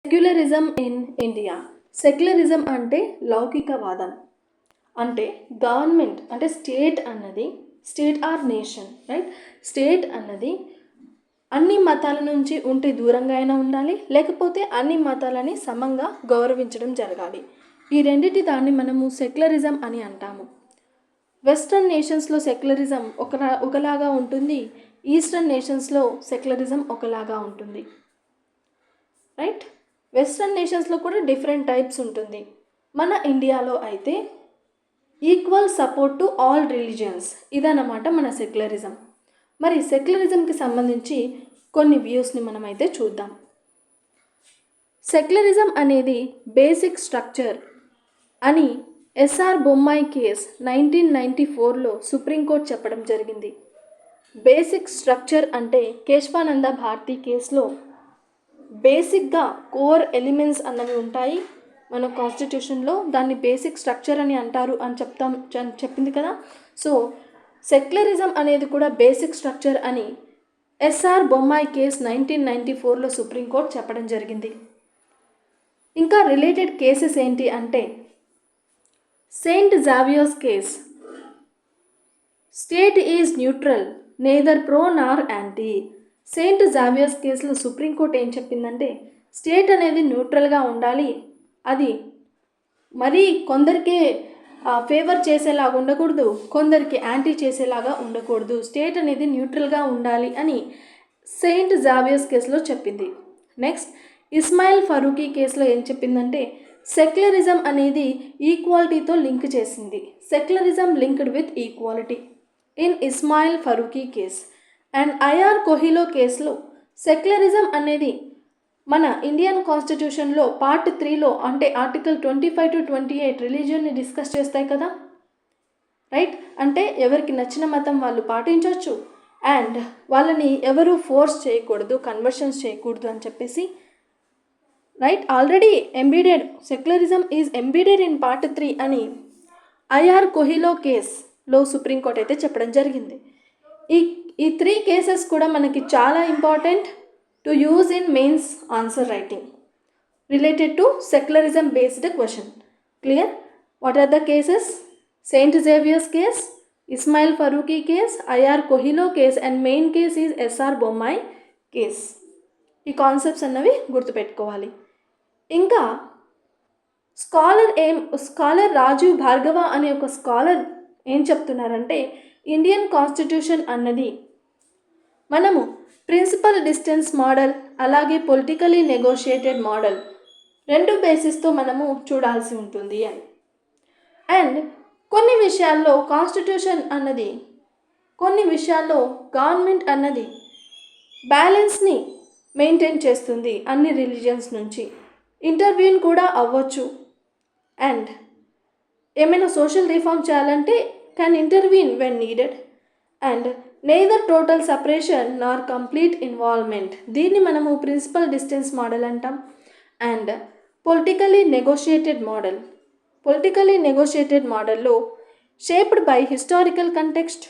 Secularism in India. Secularism అంటే లౌకికవాదం. అంటే గవర్నమెంట్ అంటే state or nation, right? State అన్నది అన్ని మతాల నుంచి ఉంటే దూరంగా అయినా ఉండాలి, లేకపోతే అన్ని మతాలని సమంగా గౌరవించడం జరగాలి. ఈ రెండిటి దాన్ని మనము సెక్యులరిజం అని అంటాము. వెస్ట్రన్ నేషన్స్లో సెక్యులరిజం ఒకలాగా ఉంటుంది, ఈస్టర్న్ నేషన్స్లో సెక్యులరిజం ఒకలాగా ఉంటుంది, రైట్? వెస్ట్రన్ నేషన్స్లో కూడా డిఫరెంట్ టైప్స్ ఉంటుంది. మన ఇండియాలో అయితే equal support to all religions, ఇదన్నమాట మన సెక్యులరిజం. మరి సెక్యులరిజంకి సంబంధించి కొన్ని వ్యూస్ని మనమైతే చూద్దాం. సెక్యులరిజం అనేది బేసిక్ స్ట్రక్చర్ అని ఎస్ఆర్ బొమ్మాయి కేస్ 1994లో సుప్రీంకోర్టు చెప్పడం జరిగింది. బేసిక్ స్ట్రక్చర్ అంటే కేశవానంద భారతి కేసులో బేసిక్గా కోర్ ఎలిమెంట్స్ అన్నవి ఉంటాయి మన కాన్స్టిట్యూషన్లో, దాన్ని బేసిక్ స్ట్రక్చర్ అని అంటారు అని చెప్పింది కదా. సో సెక్యులరిజం అనేది కూడా బేసిక్ స్ట్రక్చర్ అని ఎస్ఆర్ బొమ్మాయి కేస్ 1994లో సుప్రీంకోర్టు చెప్పడం జరిగింది. ఇంకా రిలేటెడ్ కేసెస్ ఏంటి అంటే Saint Xavier's case, state is neutral neither pro nor anti. Saint Xavier's కేసులో సుప్రీంకోర్టు ఏం చెప్పిందంటే స్టేట్ అనేది న్యూట్రల్గా ఉండాలి, అది మరీ కొందరికే ఫేవర్ చేసేలాగా ఉండకూడదు, కొందరికి యాంటీ చేసేలాగా ఉండకూడదు, స్టేట్ అనేది న్యూట్రల్గా ఉండాలి అని సెయింట్ జావియర్స్ కేసులో చెప్పింది. నెక్స్ట్ ఇస్మాయిల్ ఫరూకీ కేసులో ఏం చెప్పిందంటే సెక్యులరిజం అనేది ఈక్వాలిటీతో లింక్ చేసింది. Secularism linked with equality in Ismail Faruqui case. And IR Coelho కేసులో సెక్యులరిజం అనేది మన ఇండియన్ కాన్స్టిట్యూషన్లో పార్ట్ 3లో అంటే ఆర్టికల్ 25 to 28 రిలీజియన్ని డిస్కస్ చేస్తాయి కదా, రైట్? అంటే ఎవరికి నచ్చిన మతం వాళ్ళు పాటించవచ్చు అండ్ వాళ్ళని ఎవరు ఫోర్స్ చేయకూడదు, కన్వర్షన్స్ చేయకూడదు అని చెప్పేసి, right? Already embedded secularism is embedded in part 3 అని ఐఆర్ కోహిలో కేస్లో సుప్రీంకోర్టు అయితే చెప్పడం జరిగింది. ఈ 3 కేసెస్ కూడా మనకి చాలా important to use in mains answer writing related to secularism based question. Clear? What are the cases? Saint Xavier's case, Ismail Faruqui case, IR Coelho case and main case is SR Bommai case. ఈ concepts అన్నవి గుర్తుపెట్టుకోవాలి. ఇంకా scholar Rajiv Bhargava అనే ఒక scholar ఏం చెప్తున్నారంటే Indian constitution అన్నది మనము ప్రిన్సిపల్ డిస్టెన్స్ మోడల్ అలాగే పొలిటికలీ నెగోషియేటెడ్ మోడల్ 2 బేసిస్తో మనము చూడాల్సి ఉంటుంది అని. అండ్ కొన్ని విషయాల్లో కాన్స్టిట్యూషన్ అన్నది, కొన్ని విషయాల్లో గవర్నమెంట్ అన్నది బ్యాలెన్స్ని మెయింటైన్ చేస్తుంది అన్ని రిలీజియన్స్ నుంచి, ఇంటర్వ్యూన్ కూడా అవ్వచ్చు అండ్ ఏమైనా సోషల్ రిఫార్మ్ చేయాలంటే can intervene when needed and neither total separation nor complete involvement. దీన్ని మనము ప్రిన్సిపల్ డిస్టెన్స్ మోడల్ అంటాం. అండ్ పొలిటికలీ నెగోషియేటెడ్ మోడల్లో shaped by historical context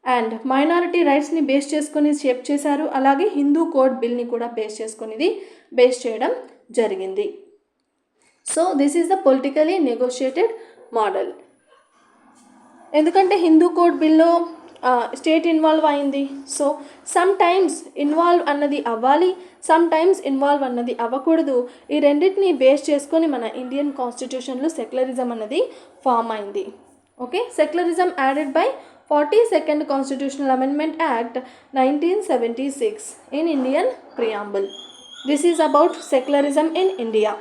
and minority రైట్స్ని బేస్ చేసుకొని షేప్ చేశారు. అలాగే హిందూ కోడ్ బిల్ని కూడా బేస్ చేయడం జరిగింది. So this is the politically negotiated model. ఎందుకంటే హిందూ కోడ్ బిల్లో స్టేట్ ఇన్వాల్వ్ అయింది. సో సమ్ టైమ్స్ ఇన్వాల్వ్ అన్నది అవ్వాలి, సమ్ టైమ్స్ ఇన్వాల్వ్ అన్నది అవ్వకూడదు. ఈ రెండింటిని బేస్ చేసుకొని మన ఇండియన్ కాన్స్టిట్యూషన్లో సెక్యులరిజం అన్నది ఫామ్ అయింది. Okay, secularism added by 42nd constitutional amendment act 1976 in Indian preamble. This is about secularism in India.